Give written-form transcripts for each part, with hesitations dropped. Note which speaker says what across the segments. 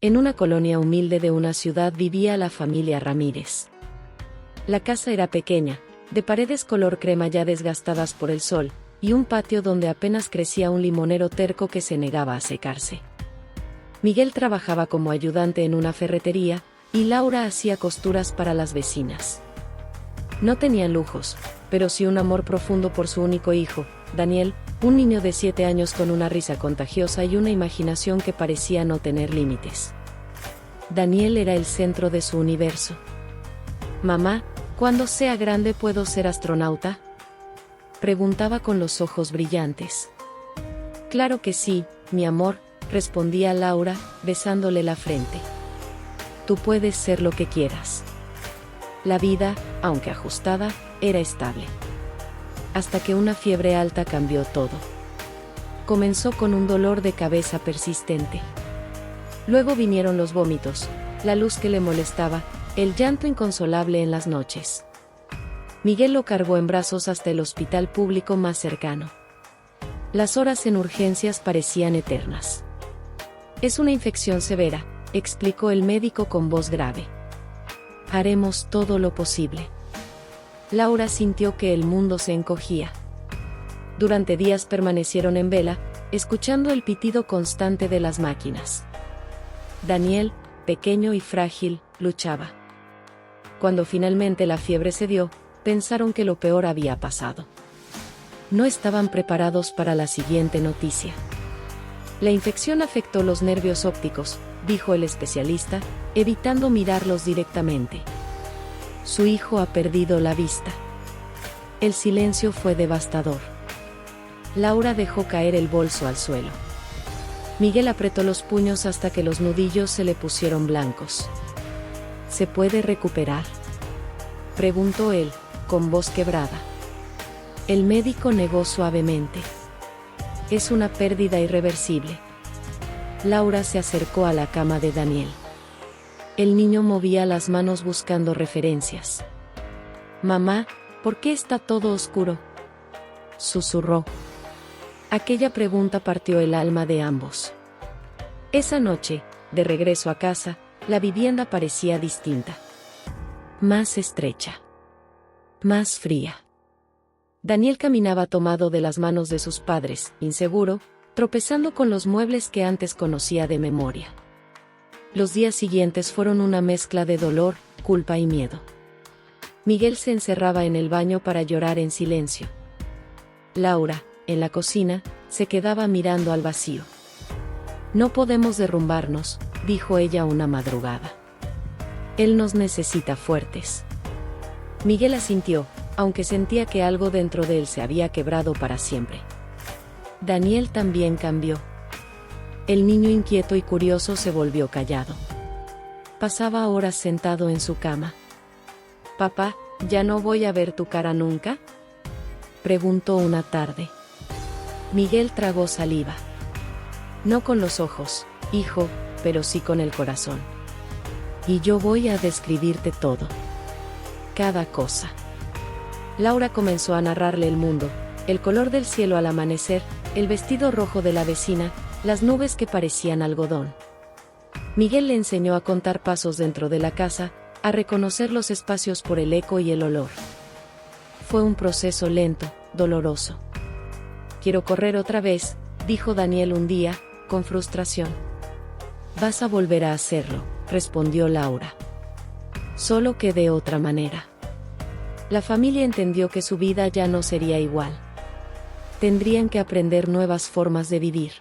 Speaker 1: En una colonia humilde de una ciudad vivía la familia Ramírez. La casa era pequeña, de paredes color crema ya desgastadas por el sol, y un patio donde apenas crecía un limonero terco que se negaba a secarse. Miguel trabajaba como ayudante en una ferretería, y Laura hacía costuras para las vecinas. No tenían lujos, pero sí un amor profundo por su único hijo, Daniel, un niño de 7 años con una risa contagiosa y una imaginación que parecía no tener límites. Daniel era el centro de su universo. «Mamá, ¿cuando sea grande puedo ser astronauta?», preguntaba con los ojos brillantes. «Claro que sí, mi amor», respondía Laura, besándole la frente. «Tú puedes ser lo que quieras». La vida, aunque ajustada, era estable. Hasta que una fiebre alta cambió todo. Comenzó con un dolor de cabeza persistente. Luego vinieron los vómitos, la luz que le molestaba, el llanto inconsolable en las noches. Miguel lo cargó en brazos hasta el hospital público más cercano. Las horas en urgencias parecían eternas. «Es una infección severa», explicó el médico con voz grave. «Haremos todo lo posible». Laura sintió que el mundo se encogía. Durante días permanecieron en vela, escuchando el pitido constante de las máquinas. Daniel, pequeño y frágil, luchaba. Cuando finalmente la fiebre cedió, pensaron que lo peor había pasado. No estaban preparados para la siguiente noticia. «La infección afectó los nervios ópticos», dijo el especialista, evitando mirarlos directamente. «Su hijo ha perdido la vista». El silencio fue devastador. Laura dejó caer el bolso al suelo. Miguel apretó los puños hasta que los nudillos se le pusieron blancos. «¿Se puede recuperar?», preguntó él, con voz quebrada. El médico negó suavemente. «Es una pérdida irreversible». Laura se acercó a la cama de Daniel. El niño movía las manos buscando referencias. «Mamá, ¿por qué está todo oscuro?», susurró. Aquella pregunta partió el alma de ambos. Esa noche, de regreso a casa, la vivienda parecía distinta. Más estrecha. Más fría. Daniel caminaba tomado de las manos de sus padres, inseguro, tropezando con los muebles que antes conocía de memoria. Los días siguientes fueron una mezcla de dolor, culpa y miedo. Miguel se encerraba en el baño para llorar en silencio. Laura, en la cocina, se quedaba mirando al vacío. «No podemos derrumbarnos», dijo ella una madrugada. «Él nos necesita fuertes». Miguel asintió, aunque sentía que algo dentro de él se había quebrado para siempre. Daniel también cambió. El niño inquieto y curioso se volvió callado. Pasaba horas sentado en su cama. «Papá, ¿ya no voy a ver tu cara nunca?», preguntó una tarde. Miguel tragó saliva. «No con los ojos, hijo, pero sí con el corazón. Y yo voy a describirte todo. Cada cosa». Laura comenzó a narrarle el mundo, el color del cielo al amanecer, el vestido rojo de la vecina, las nubes que parecían algodón. Miguel le enseñó a contar pasos dentro de la casa, a reconocer los espacios por el eco y el olor. Fue un proceso lento, doloroso. «Quiero correr otra vez», dijo Daniel un día, con frustración. «Vas a volver a hacerlo», respondió Laura. «Solo que de otra manera». La familia entendió que su vida ya no sería igual. Tendrían que aprender nuevas formas de vivir.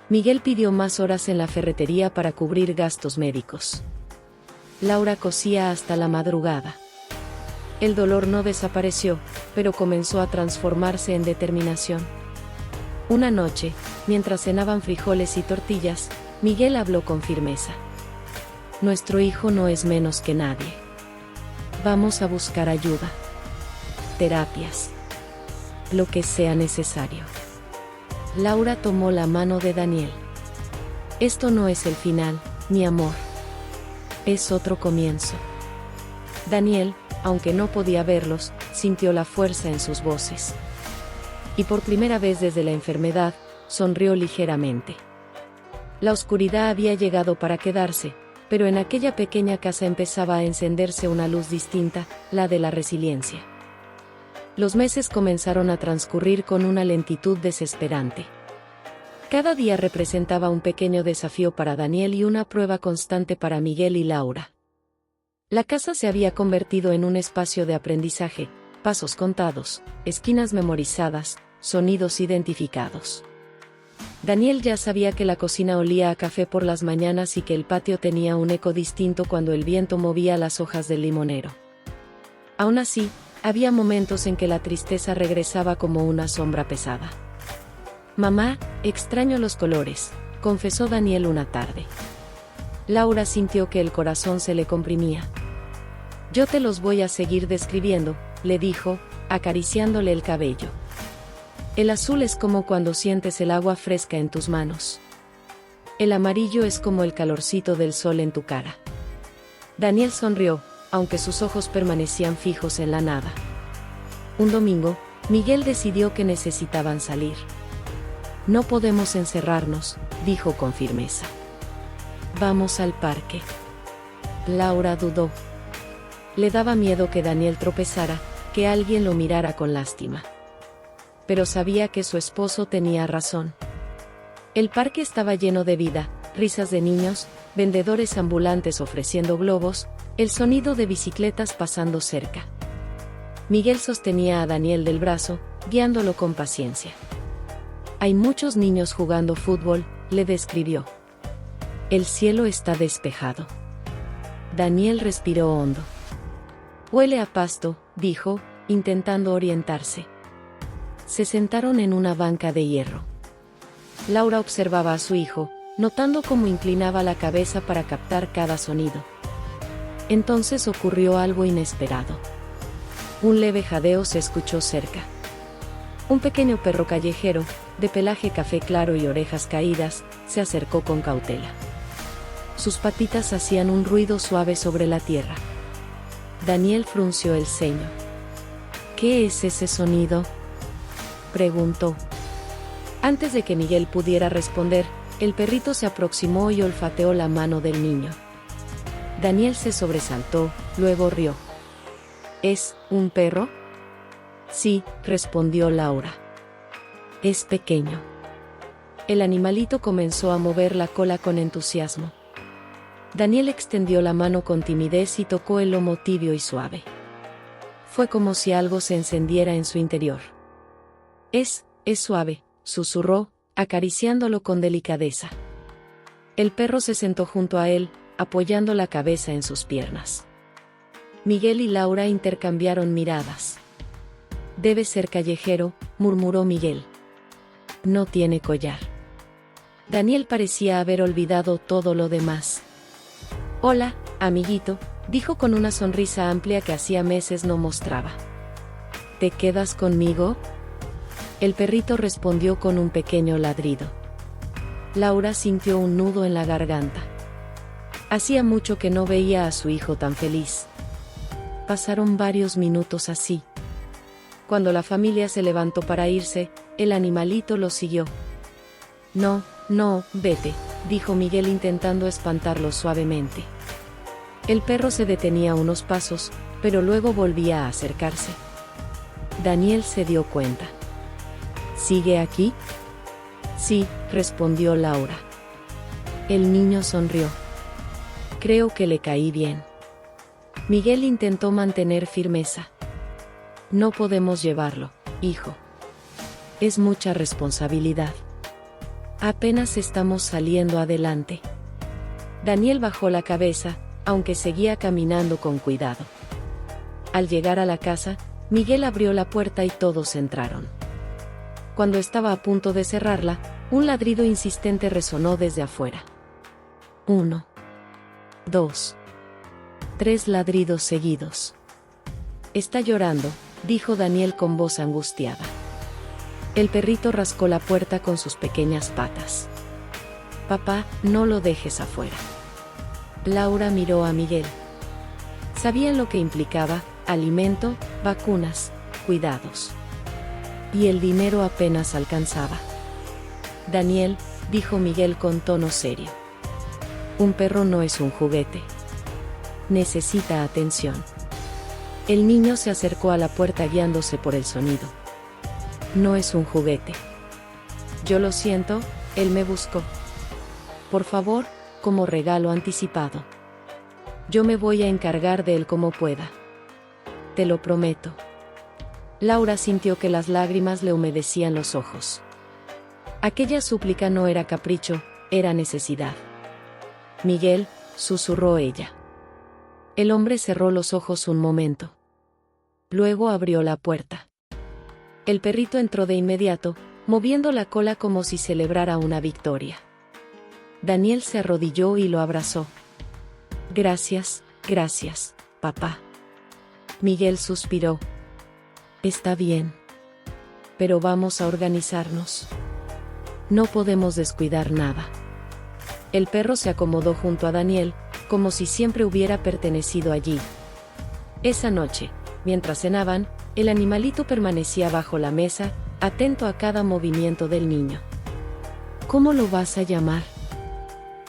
Speaker 1: Miguel pidió más horas en la ferretería para cubrir gastos médicos. Laura cosía hasta la madrugada. El dolor no desapareció, pero comenzó a transformarse en determinación. Una noche, mientras cenaban frijoles y tortillas, Miguel habló con firmeza. «Nuestro hijo no es menos que nadie. Vamos a buscar ayuda. Terapias. Lo que sea necesario». Laura tomó la mano de Daniel. «Esto no es el final, mi amor. Es otro comienzo». Daniel, aunque no podía verlos, sintió la fuerza en sus voces. Y por primera vez desde la enfermedad, sonrió ligeramente. La oscuridad había llegado para quedarse, pero en aquella pequeña casa empezaba a encenderse una luz distinta, la de la resiliencia. Los meses comenzaron a transcurrir con una lentitud desesperante. Cada día representaba un pequeño desafío para Daniel y una prueba constante para Miguel y Laura. La casa se había convertido en un espacio de aprendizaje, pasos contados, esquinas memorizadas, sonidos identificados. Daniel ya sabía que la cocina olía a café por las mañanas y que el patio tenía un eco distinto cuando el viento movía las hojas del limonero. Aún así, había momentos en que la tristeza regresaba como una sombra pesada. «Mamá, extraño los colores», confesó Daniel una tarde. Laura sintió que el corazón se le comprimía. «Yo te los voy a seguir describiendo», le dijo, acariciándole el cabello. «El azul es como cuando sientes el agua fresca en tus manos. El amarillo es como el calorcito del sol en tu cara». Daniel sonrió, aunque sus ojos permanecían fijos en la nada. Un domingo, Miguel decidió que necesitaban salir. «No podemos encerrarnos», dijo con firmeza. «Vamos al parque». Laura dudó. Le daba miedo que Daniel tropezara, que alguien lo mirara con lástima. Pero sabía que su esposo tenía razón. El parque estaba lleno de vida, risas de niños, vendedores ambulantes ofreciendo globos, el sonido de bicicletas pasando cerca. Miguel sostenía a Daniel del brazo, guiándolo con paciencia. «Hay muchos niños jugando fútbol», le describió. «El cielo está despejado». Daniel respiró hondo. «Huele a pasto», dijo, intentando orientarse. Se sentaron en una banca de hierro. Laura observaba a su hijo, notando cómo inclinaba la cabeza para captar cada sonido. Entonces ocurrió algo inesperado. Un leve jadeo se escuchó cerca. Un pequeño perro callejero, de pelaje café claro y orejas caídas, se acercó con cautela. Sus patitas hacían un ruido suave sobre la tierra. Daniel frunció el ceño. «¿Qué es ese sonido?», preguntó. Antes de que Miguel pudiera responder, el perrito se aproximó y olfateó la mano del niño. Daniel se sobresaltó, luego rió. «¿Es un perro?». «Sí», respondió Laura. «Es pequeño». El animalito comenzó a mover la cola con entusiasmo. Daniel extendió la mano con timidez y tocó el lomo tibio y suave. Fue como si algo se encendiera en su interior. Es suave», susurró, acariciándolo con delicadeza. El perro se sentó junto a él, apoyando la cabeza en sus piernas. Miguel y Laura intercambiaron miradas. «Debe ser callejero», murmuró Miguel. «No tiene collar». Daniel parecía haber olvidado todo lo demás. «Hola, amiguito», dijo con una sonrisa amplia que hacía meses no mostraba. «¿Te quedas conmigo?». El perrito respondió con un pequeño ladrido. Laura sintió un nudo en la garganta. Hacía mucho que no veía a su hijo tan feliz. Pasaron varios minutos así. Cuando la familia se levantó para irse, el animalito lo siguió. «No, vete», dijo Miguel intentando espantarlo suavemente. El perro se detenía unos pasos, pero luego volvía a acercarse. Daniel se dio cuenta. «¿Sigue aquí?». «Sí», respondió Laura. El niño sonrió. «Creo que le caí bien». Miguel intentó mantener firmeza. «No podemos llevarlo, hijo. Es mucha responsabilidad. Apenas estamos saliendo adelante». Daniel bajó la cabeza, aunque seguía caminando con cuidado. Al llegar a la casa, Miguel abrió la puerta y todos entraron. Cuando estaba a punto de cerrarla, un ladrido insistente resonó desde afuera. 1, 2, 3 ladridos seguidos. «Está llorando», dijo Daniel con voz angustiada. El perrito rascó la puerta con sus pequeñas patas. «Papá, no lo dejes afuera». Laura miró a Miguel. Sabían lo que implicaba: alimento, vacunas, cuidados. Y el dinero apenas alcanzaba. Daniel, dijo Miguel con tono serio. Un perro no es un juguete. Necesita atención. El niño se acercó a la puerta guiándose por el sonido. No es un juguete. Yo lo siento, él me buscó. Por favor, como regalo anticipado. Yo me voy a encargar de él como pueda. Te lo prometo. Laura sintió que las lágrimas le humedecían los ojos. Aquella súplica no era capricho, era necesidad. Miguel, susurró ella. El hombre cerró los ojos un momento. Luego abrió la puerta. El perrito entró de inmediato, moviendo la cola como si celebrara una victoria. Daniel se arrodilló y lo abrazó. Gracias, papá. Miguel suspiró. Está bien. Pero vamos a organizarnos. No podemos descuidar nada. El perro se acomodó junto a Daniel, como si siempre hubiera pertenecido allí. Esa noche, mientras cenaban, el animalito permanecía bajo la mesa, atento a cada movimiento del niño. ¿Cómo lo vas a llamar?,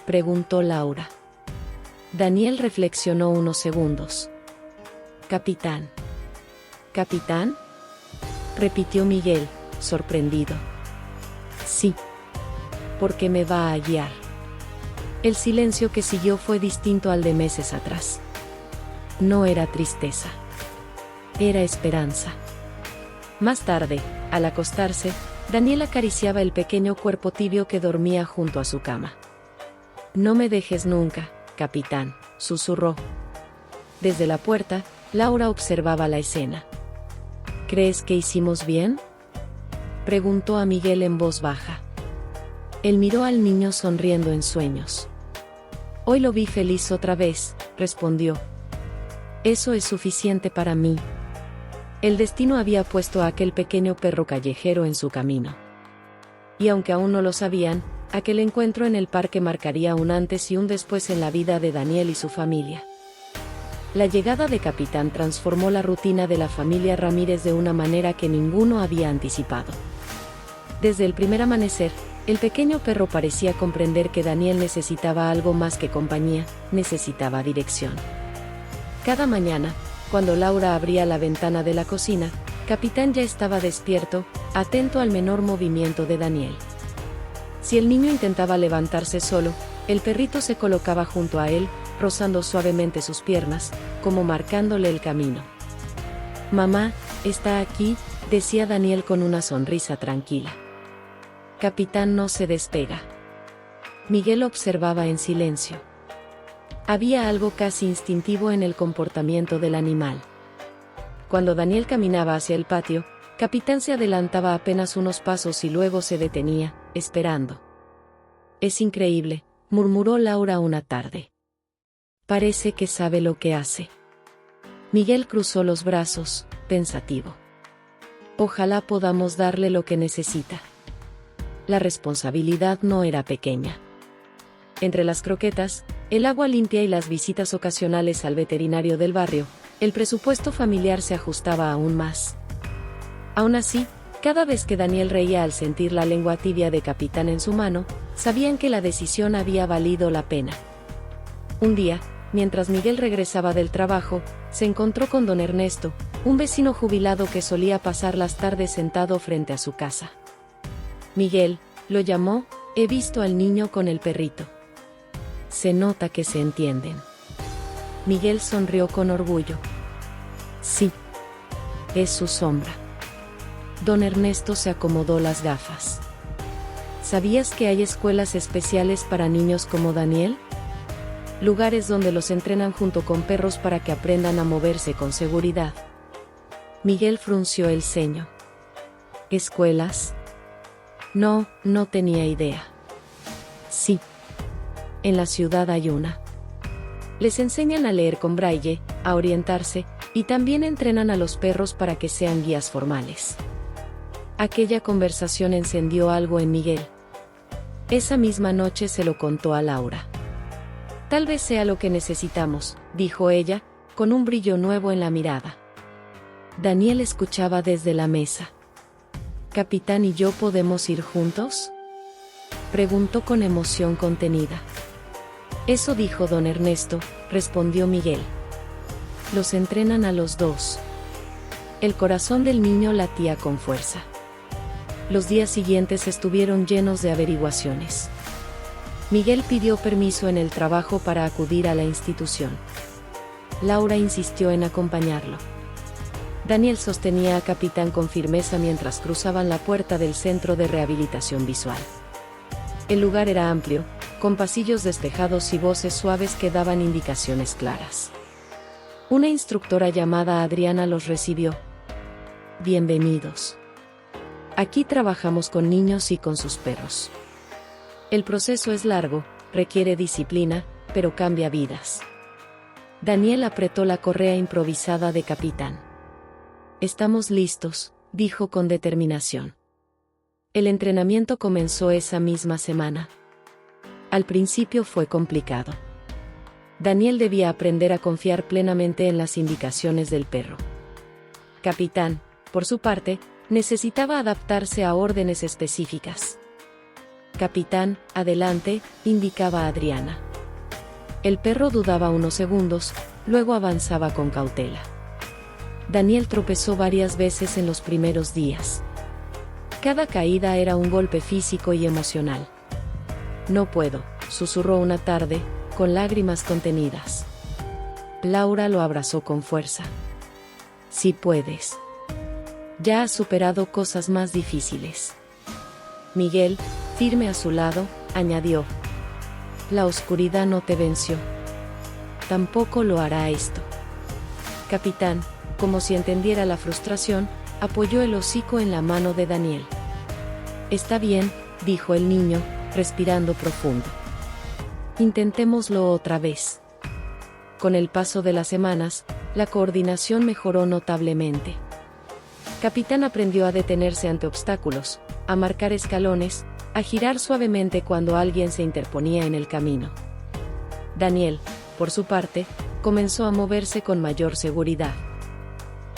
Speaker 1: preguntó Laura. Daniel reflexionó unos segundos. Capitán. ¿Capitán?, repitió Miguel, sorprendido. Sí. Porque me va a guiar. El silencio que siguió fue distinto al de meses atrás. No era tristeza. Era esperanza. Más tarde, al acostarse, Daniel acariciaba el pequeño cuerpo tibio que dormía junto a su cama. No me dejes nunca, capitán, susurró. Desde la puerta, Laura observaba la escena. ¿Crees que hicimos bien?, preguntó a Miguel en voz baja. Él miró al niño sonriendo en sueños. Hoy lo vi feliz otra vez, respondió. Eso es suficiente para mí. El destino había puesto a aquel pequeño perro callejero en su camino. Y aunque aún no lo sabían, aquel encuentro en el parque marcaría un antes y un después en la vida de Daniel y su familia. La llegada de Capitán transformó la rutina de la familia Ramírez de una manera que ninguno había anticipado. Desde el primer amanecer, el pequeño perro parecía comprender que Daniel necesitaba algo más que compañía, necesitaba dirección. Cada mañana, cuando Laura abría la ventana de la cocina, Capitán ya estaba despierto, atento al menor movimiento de Daniel. Si el niño intentaba levantarse solo, el perrito se colocaba junto a él, rozando suavemente sus piernas, como marcándole el camino. Mamá, está aquí, decía Daniel con una sonrisa tranquila. Capitán no se despega. Miguel observaba en silencio. Había algo casi instintivo en el comportamiento del animal. Cuando Daniel caminaba hacia el patio, Capitán se adelantaba apenas unos pasos y luego se detenía, esperando. Es increíble, murmuró Laura una tarde. Parece que sabe lo que hace. Miguel cruzó los brazos, pensativo. Ojalá podamos darle lo que necesita. La responsabilidad no era pequeña. Entre las croquetas, el agua limpia y las visitas ocasionales al veterinario del barrio, el presupuesto familiar se ajustaba aún más. Aún así, cada vez que Daniel reía al sentir la lengua tibia de Capitán en su mano, sabían que la decisión había valido la pena. Un día, mientras Miguel regresaba del trabajo, se encontró con don Ernesto, un vecino jubilado que solía pasar las tardes sentado frente a su casa. Miguel, lo llamó, he visto al niño con el perrito. Se nota que se entienden. Miguel sonrió con orgullo. Sí. Es su sombra. Don Ernesto se acomodó las gafas. ¿Sabías que hay escuelas especiales para niños como Daniel? Lugares donde los entrenan junto con perros para que aprendan a moverse con seguridad. Miguel frunció el ceño. ¿Escuelas? No tenía idea. Sí. En la ciudad hay una. Les enseñan a leer con braille, a orientarse, y también entrenan a los perros para que sean guías formales. Aquella conversación encendió algo en Miguel. Esa misma noche se lo contó a Laura. Tal vez sea lo que necesitamos, dijo ella, con un brillo nuevo en la mirada. Daniel escuchaba desde la mesa. ¿Capitán y yo podemos ir juntos?, Preguntó con emoción contenida. Eso dijo don Ernesto, respondió Miguel. Los entrenan a los dos. El corazón del niño latía con fuerza. Los días siguientes estuvieron llenos de averiguaciones. Miguel pidió permiso en el trabajo para acudir a la institución. Laura insistió en acompañarlo. Daniel sostenía a Capitán con firmeza mientras cruzaban la puerta del Centro de Rehabilitación Visual. El lugar era amplio, con pasillos despejados y voces suaves que daban indicaciones claras. Una instructora llamada Adriana los recibió. Bienvenidos. Aquí trabajamos con niños y con sus perros. El proceso es largo, requiere disciplina, pero cambia vidas. Daniel apretó la correa improvisada de Capitán. Estamos listos, dijo con determinación. El entrenamiento comenzó esa misma semana. Al principio fue complicado. Daniel debía aprender a confiar plenamente en las indicaciones del perro. Capitán, por su parte, necesitaba adaptarse a órdenes específicas. Capitán, adelante, indicaba Adriana. El perro dudaba unos segundos, luego avanzaba con cautela. Daniel tropezó varias veces en los primeros días. Cada caída era un golpe físico y emocional. No puedo, susurró una tarde, con lágrimas contenidas. Laura lo abrazó con fuerza. Sí puedes. Ya has superado cosas más difíciles. Miguel, firme a su lado, añadió. La oscuridad no te venció. Tampoco lo hará esto. Capitán, como si entendiera la frustración, apoyó el hocico en la mano de Daniel. Está bien, dijo el niño, respirando profundo. Intentémoslo otra vez. Con el paso de las semanas, la coordinación mejoró notablemente. Capitán aprendió a detenerse ante obstáculos, a marcar escalones, a girar suavemente cuando alguien se interponía en el camino. Daniel, por su parte, comenzó a moverse con mayor seguridad.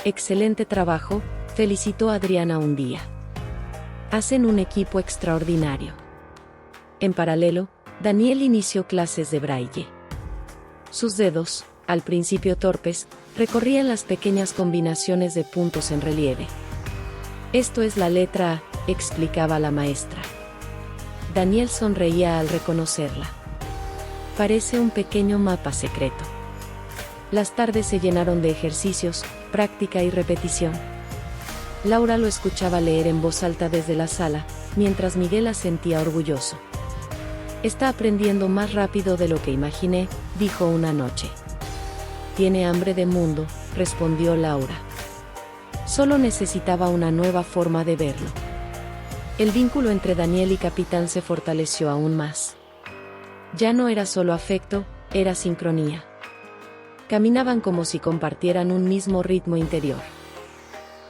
Speaker 1: Excelente trabajo, felicitó a Adriana un día. Hacen un equipo extraordinario. En paralelo, Daniel inició clases de braille. Sus dedos, al principio torpes, recorrían las pequeñas combinaciones de puntos en relieve. Esto es la letra A, explicaba la maestra. Daniel sonreía al reconocerla. Parece un pequeño mapa secreto. Las tardes se llenaron de ejercicios, práctica y repetición. Laura lo escuchaba leer en voz alta desde la sala, mientras Miguel asentía orgulloso. Está aprendiendo más rápido de lo que imaginé, dijo una noche. Tiene hambre de mundo, respondió Laura. Solo necesitaba una nueva forma de verlo. El vínculo entre Daniel y Capitán se fortaleció aún más. Ya no era solo afecto, era sincronía. Caminaban como si compartieran un mismo ritmo interior.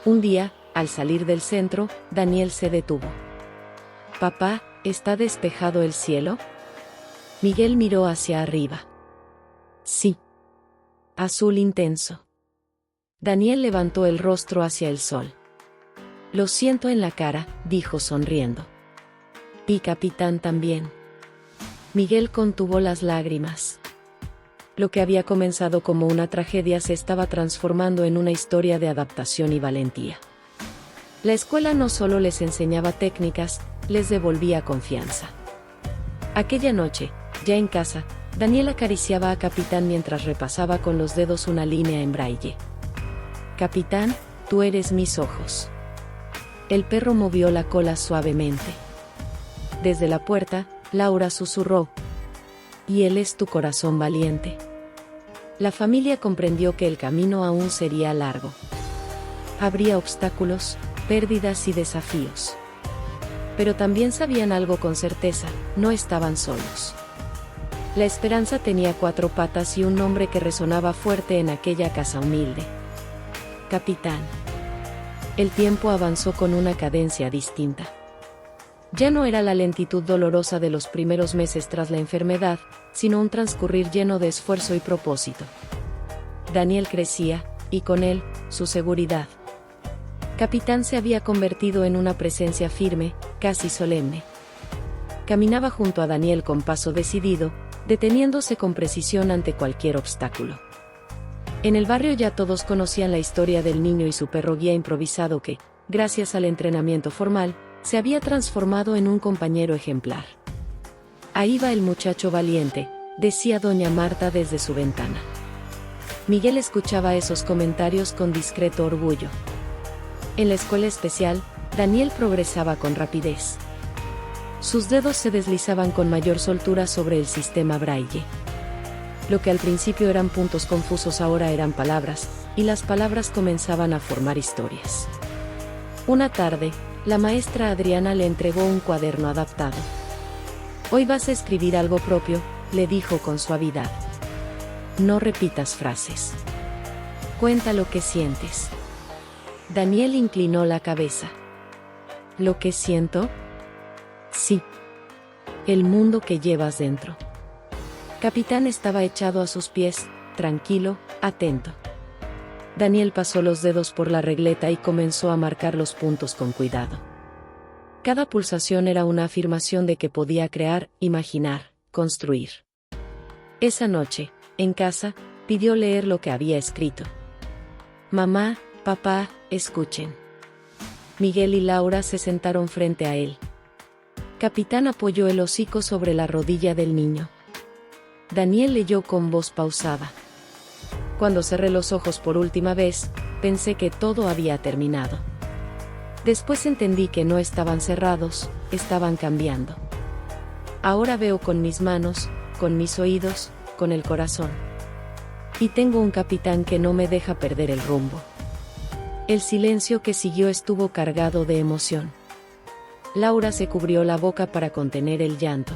Speaker 1: Un día, al salir del centro, Daniel se detuvo. «Papá, ¿está despejado el cielo?» Miguel miró hacia arriba. «Sí. Azul intenso». Daniel levantó el rostro hacia el sol. «Lo siento en la cara», dijo sonriendo. «Y Capitán también». Miguel contuvo las lágrimas. Lo que había comenzado como una tragedia se estaba transformando en una historia de adaptación y valentía. La escuela no solo les enseñaba técnicas, les devolvía confianza. Aquella noche, ya en casa, Daniel acariciaba a Capitán mientras repasaba con los dedos una línea en braille. «Capitán, tú eres mis ojos». El perro movió la cola suavemente. Desde la puerta, Laura susurró. «Y él es tu corazón valiente». La familia comprendió que el camino aún sería largo. Habría obstáculos, pérdidas y desafíos. Pero también sabían algo con certeza, no estaban solos. La esperanza tenía 4 patas y un nombre que resonaba fuerte en aquella casa humilde. Capitán. El tiempo avanzó con una cadencia distinta. Ya no era la lentitud dolorosa de los primeros meses tras la enfermedad, sino un transcurrir lleno de esfuerzo y propósito. Daniel crecía, y con él, su seguridad. Capitán se había convertido en una presencia firme, casi solemne. Caminaba junto a Daniel con paso decidido, deteniéndose con precisión ante cualquier obstáculo. En el barrio ya todos conocían la historia del niño y su perro guía improvisado que, gracias al entrenamiento formal, se había transformado en un compañero ejemplar. Ahí va el muchacho valiente, decía doña Marta desde su ventana. Miguel escuchaba esos comentarios con discreto orgullo. En la escuela especial, Daniel progresaba con rapidez. Sus dedos se deslizaban con mayor soltura sobre el sistema Braille. Lo que al principio eran puntos confusos ahora eran palabras, y las palabras comenzaban a formar historias. Una tarde, la maestra Adriana le entregó un cuaderno adaptado. «Hoy vas a escribir algo propio», le dijo con suavidad. «No repitas frases. Cuenta lo que sientes». Daniel inclinó la cabeza. «¿Lo que siento?» «Sí. El mundo que llevas dentro». Capitán estaba echado a sus pies, tranquilo, atento. Daniel pasó los dedos por la regleta y comenzó a marcar los puntos con cuidado. Cada pulsación era una afirmación de que podía crear, imaginar, construir. Esa noche, en casa, pidió leer lo que había escrito. «Mamá, papá, escuchen». Miguel y Laura se sentaron frente a él. Capitán apoyó el hocico sobre la rodilla del niño. Daniel leyó con voz pausada. Cuando cerré los ojos por última vez, pensé que todo había terminado. Después entendí que no estaban cerrados, estaban cambiando. Ahora veo con mis manos, con mis oídos, con el corazón. Y tengo un capitán que no me deja perder el rumbo. El silencio que siguió estuvo cargado de emoción. Laura se cubrió la boca para contener el llanto.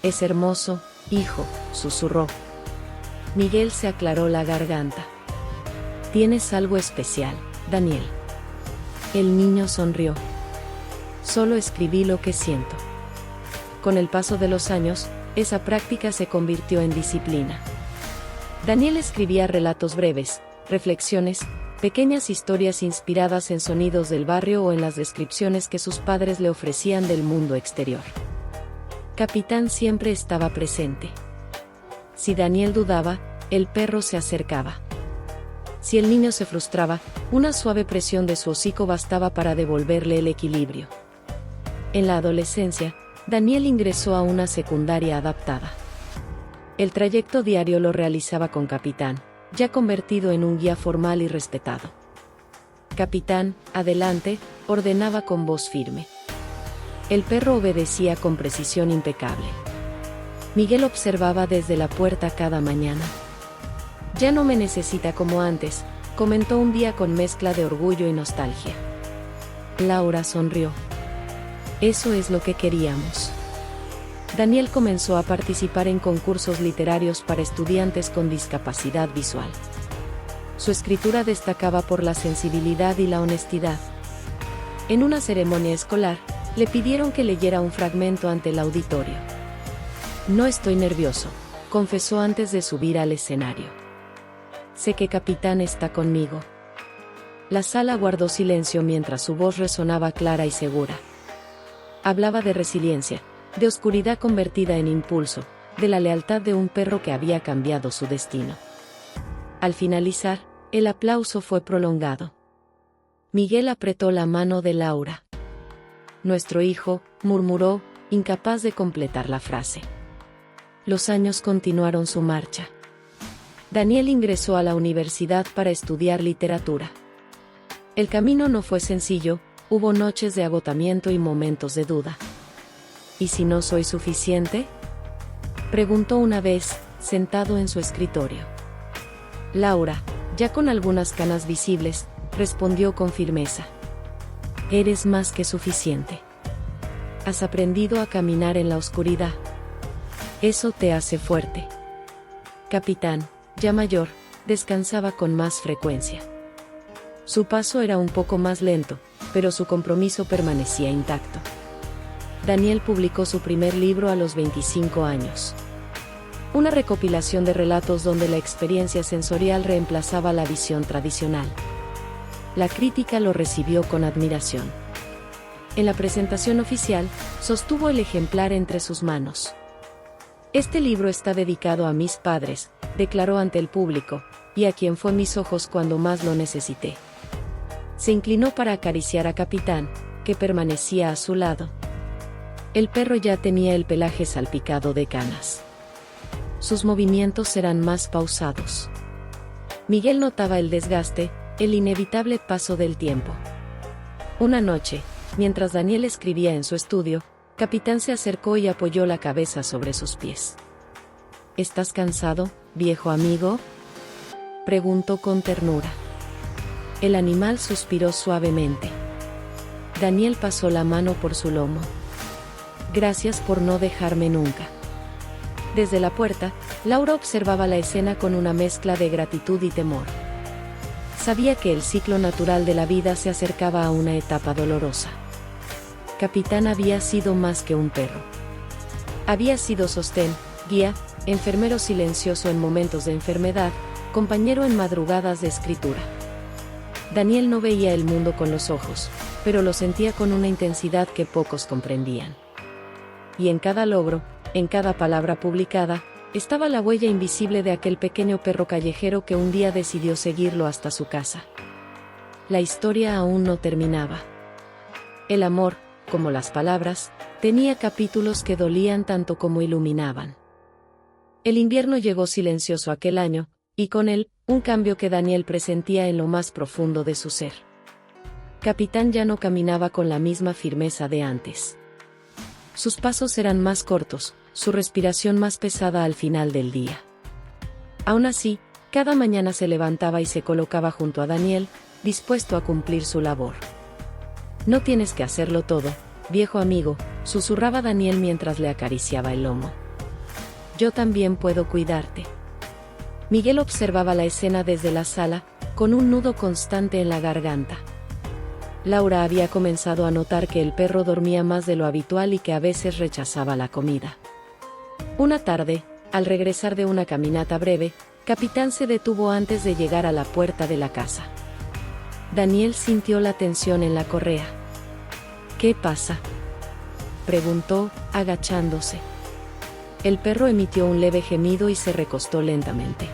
Speaker 1: «Es hermoso, hijo», susurró. Miguel se aclaró la garganta. «Tienes algo especial, Daniel». El niño sonrió. «Solo escribí lo que siento». Con el paso de los años, esa práctica se convirtió en disciplina. Daniel escribía relatos breves, reflexiones, pequeñas historias inspiradas en sonidos del barrio o en las descripciones que sus padres le ofrecían del mundo exterior. Capitán siempre estaba presente. Si Daniel dudaba, el perro se acercaba. Si el niño se frustraba, una suave presión de su hocico bastaba para devolverle el equilibrio. En la adolescencia, Daniel ingresó a una secundaria adaptada. El trayecto diario lo realizaba con Capitán, ya convertido en un guía formal y respetado. «Capitán, adelante», ordenaba con voz firme. El perro obedecía con precisión impecable. Miguel observaba desde la puerta cada mañana. «Ya no me necesita como antes», comentó un día con mezcla de orgullo y nostalgia. Laura sonrió. «Eso es lo que queríamos». Daniel comenzó a participar en concursos literarios para estudiantes con discapacidad visual. Su escritura destacaba por la sensibilidad y la honestidad. En una ceremonia escolar, le pidieron que leyera un fragmento ante el auditorio. «No estoy nervioso», confesó antes de subir al escenario. «Sé que Capitán está conmigo». La sala guardó silencio mientras su voz resonaba clara y segura. Hablaba de resiliencia, de oscuridad convertida en impulso, de la lealtad de un perro que había cambiado su destino. Al finalizar, el aplauso fue prolongado. Miguel apretó la mano de Laura. «Nuestro hijo», murmuró, incapaz de completar la frase. Los años continuaron su marcha. Daniel ingresó a la universidad para estudiar literatura. El camino no fue sencillo, hubo noches de agotamiento y momentos de duda. «¿Y si no soy suficiente?», preguntó una vez, sentado en su escritorio. Laura, ya con algunas canas visibles, respondió con firmeza. «Eres más que suficiente. Has aprendido a caminar en la oscuridad. Eso te hace fuerte». Capitán, ya mayor, descansaba con más frecuencia. Su paso era un poco más lento, pero su compromiso permanecía intacto. Daniel publicó su primer libro a los 25 años. Una recopilación de relatos donde la experiencia sensorial reemplazaba la visión tradicional. La crítica lo recibió con admiración. En la presentación oficial, sostuvo el ejemplar entre sus manos. Este libro está dedicado a mis padres, declaró ante el público, y a quien fue mis ojos cuando más lo necesité. Se inclinó para acariciar a Capitán, que permanecía a su lado. El perro ya tenía el pelaje salpicado de canas. Sus movimientos eran más pausados. Miguel notaba el desgaste, el inevitable paso del tiempo. Una noche, mientras Daniel escribía en su estudio, Capitán se acercó y apoyó la cabeza sobre sus pies. ¿Estás cansado, viejo amigo?, preguntó con ternura. El animal suspiró suavemente. Daniel pasó la mano por su lomo. Gracias por no dejarme nunca. Desde la puerta, Laura observaba la escena con una mezcla de gratitud y temor. Sabía que el ciclo natural de la vida se acercaba a una etapa dolorosa. Capitán había sido más que un perro. Había sido sostén, guía, enfermero silencioso en momentos de enfermedad, compañero en madrugadas de escritura. Daniel no veía el mundo con los ojos, pero lo sentía con una intensidad que pocos comprendían. Y en cada logro, en cada palabra publicada, estaba la huella invisible de aquel pequeño perro callejero que un día decidió seguirlo hasta su casa. La historia aún no terminaba. El amor, como las palabras, tenía capítulos que dolían tanto como iluminaban. El invierno llegó silencioso aquel año, y con él, un cambio que Daniel presentía en lo más profundo de su ser. Capitán ya no caminaba con la misma firmeza de antes. Sus pasos eran más cortos, su respiración más pesada al final del día. Aún así, cada mañana se levantaba y se colocaba junto a Daniel, dispuesto a cumplir su labor. No tienes que hacerlo todo, viejo amigo, susurraba Daniel mientras le acariciaba el lomo. Yo también puedo cuidarte. Miguel observaba la escena desde la sala, con un nudo constante en la garganta. Laura había comenzado a notar que el perro dormía más de lo habitual y que a veces rechazaba la comida. Una tarde, al regresar de una caminata breve, Capitán se detuvo antes de llegar a la puerta de la casa. Daniel sintió la tensión en la correa. ¿Qué pasa?, preguntó, agachándose. El perro emitió un leve gemido y se recostó lentamente.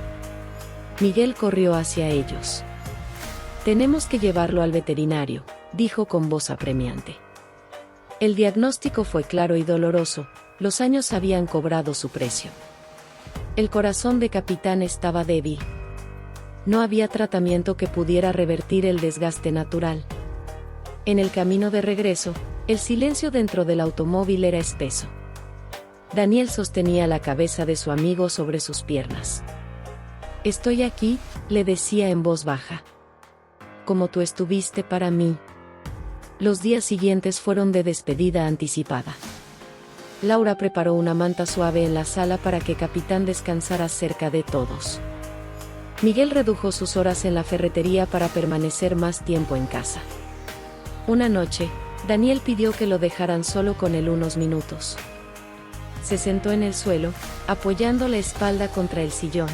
Speaker 1: Miguel corrió hacia ellos. Tenemos que llevarlo al veterinario, dijo con voz apremiante. El diagnóstico fue claro y doloroso, los años habían cobrado su precio. El corazón de Capitán estaba débil. No había tratamiento que pudiera revertir el desgaste natural. En el camino de regreso, el silencio dentro del automóvil era espeso. Daniel sostenía la cabeza de su amigo sobre sus piernas. Estoy aquí, le decía en voz baja. Como tú estuviste para mí. Los días siguientes fueron de despedida anticipada. Laura preparó una manta suave en la sala para que Capitán descansara cerca de todos. Miguel redujo sus horas en la ferretería para permanecer más tiempo en casa. Una noche, Daniel pidió que lo dejaran solo con él unos minutos. Se sentó en el suelo, apoyando la espalda contra el sillón.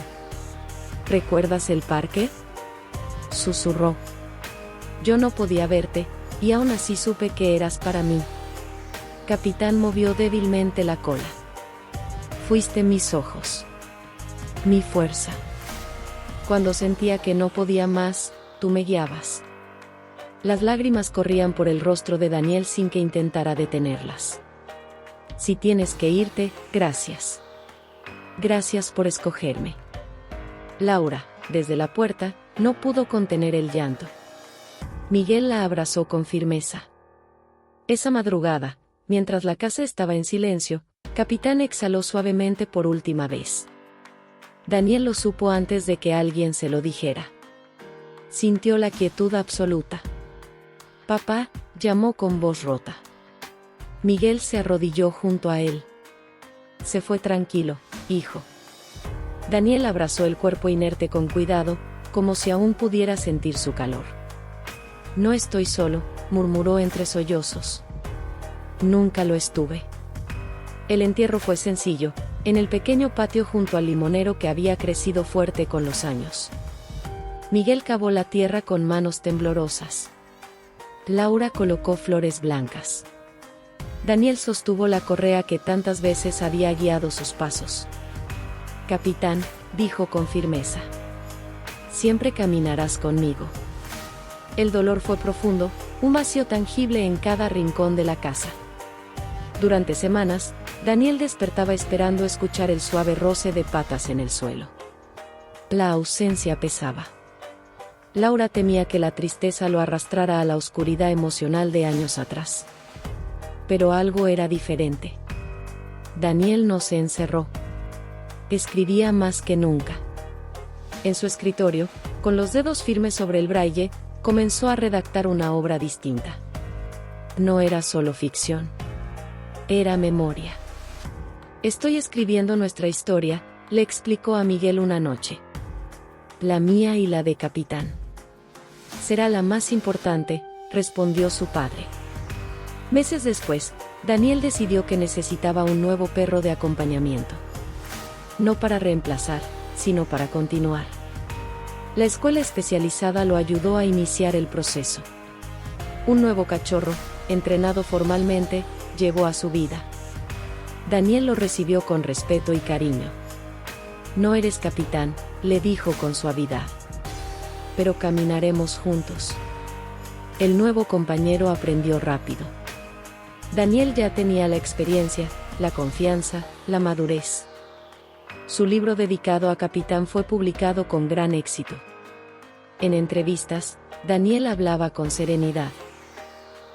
Speaker 1: ¿Recuerdas el parque?, susurró. Yo no podía verte, y aún así supe que eras para mí. Capitán movió débilmente la cola. Fuiste mis ojos. Mi fuerza. Cuando sentía que no podía más, tú me guiabas. Las lágrimas corrían por el rostro de Daniel sin que intentara detenerlas. Si tienes que irte, gracias. Gracias por escogerme. Laura, desde la puerta, no pudo contener el llanto. Miguel la abrazó con firmeza. Esa madrugada, mientras la casa estaba en silencio, Capitán exhaló suavemente por última vez. Daniel lo supo antes de que alguien se lo dijera. Sintió la quietud absoluta. Papá, llamó con voz rota. Miguel se arrodilló junto a él. Se fue tranquilo, hijo. Daniel abrazó el cuerpo inerte con cuidado, como si aún pudiera sentir su calor. No estoy solo, murmuró entre sollozos. Nunca lo estuve. El entierro fue sencillo, en el pequeño patio junto al limonero que había crecido fuerte con los años. Miguel cavó la tierra con manos temblorosas. Laura colocó flores blancas. Daniel sostuvo la correa que tantas veces había guiado sus pasos. Capitán, dijo con firmeza. Siempre caminarás conmigo. El dolor fue profundo, un vacío tangible en cada rincón de la casa. Durante semanas, Daniel despertaba esperando escuchar el suave roce de patas en el suelo. La ausencia pesaba. Laura temía que la tristeza lo arrastrara a la oscuridad emocional de años atrás. Pero algo era diferente. Daniel no se encerró. Escribía más que nunca. En su escritorio, con los dedos firmes sobre el braille, comenzó a redactar una obra distinta. No era solo ficción. Era memoria. Estoy escribiendo nuestra historia, le explicó a Miguel una noche. La mía y la de Capitán. Será la más importante, respondió su padre. Meses después, Daniel decidió que necesitaba un nuevo perro de acompañamiento. No para reemplazar, sino para continuar. La escuela especializada lo ayudó a iniciar el proceso. Un nuevo cachorro, entrenado formalmente, llegó a su vida. Daniel lo recibió con respeto y cariño. No eres capitán, le dijo con suavidad. Pero caminaremos juntos. El nuevo compañero aprendió rápido. Daniel ya tenía la experiencia, la confianza, la madurez. Su libro dedicado a Capitán fue publicado con gran éxito. En entrevistas, Daniel hablaba con serenidad.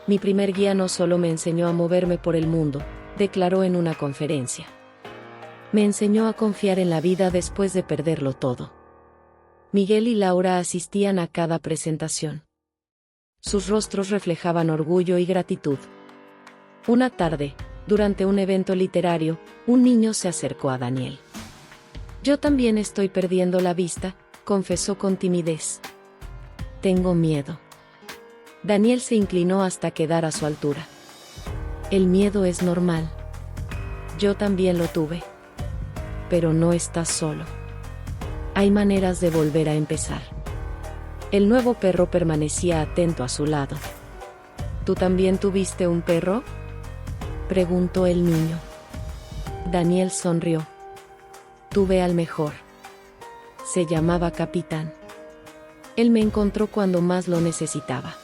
Speaker 1: Mi primer guía no solo me enseñó a moverme por el mundo, declaró en una conferencia. Me enseñó a confiar en la vida después de perderlo todo. Miguel y Laura asistían a cada presentación. Sus rostros reflejaban orgullo y gratitud. Una tarde, durante un evento literario, un niño se acercó a Daniel. Yo también estoy perdiendo la vista, confesó con timidez. Tengo miedo. Daniel se inclinó hasta quedar a su altura. El miedo es normal. Yo también lo tuve. Pero no estás solo. Hay maneras de volver a empezar. El nuevo perro permanecía atento a su lado. ¿Tú también tuviste un perro?, preguntó el niño. Daniel sonrió. Tuve al mejor. Se llamaba Capitán. Él me encontró cuando más lo necesitaba.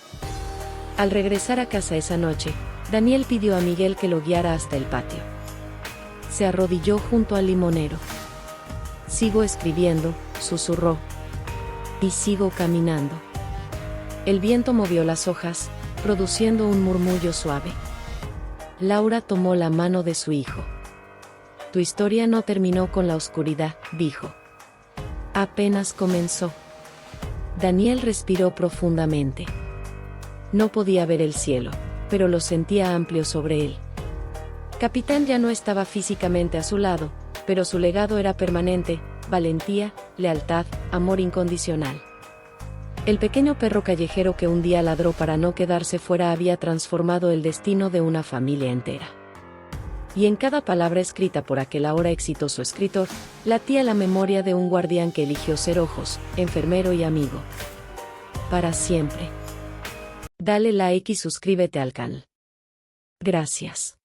Speaker 1: Al regresar a casa esa noche, Daniel pidió a Miguel que lo guiara hasta el patio. Se arrodilló junto al limonero. Sigo escribiendo, susurró. Y sigo caminando. El viento movió las hojas, produciendo un murmullo suave. Laura tomó la mano de su hijo. Tu historia no terminó con la oscuridad, dijo. Apenas comenzó. Daniel respiró profundamente. No podía ver el cielo, pero lo sentía amplio sobre él. Capitán ya no estaba físicamente a su lado, pero su legado era permanente: valentía, lealtad, amor incondicional. El pequeño perro callejero que un día ladró para no quedarse fuera había transformado el destino de una familia entera. Y en cada palabra escrita por aquel ahora exitoso escritor, latía la memoria de un guardián que eligió ser ojos, enfermero y amigo. Para siempre. Dale like y suscríbete al canal. Gracias.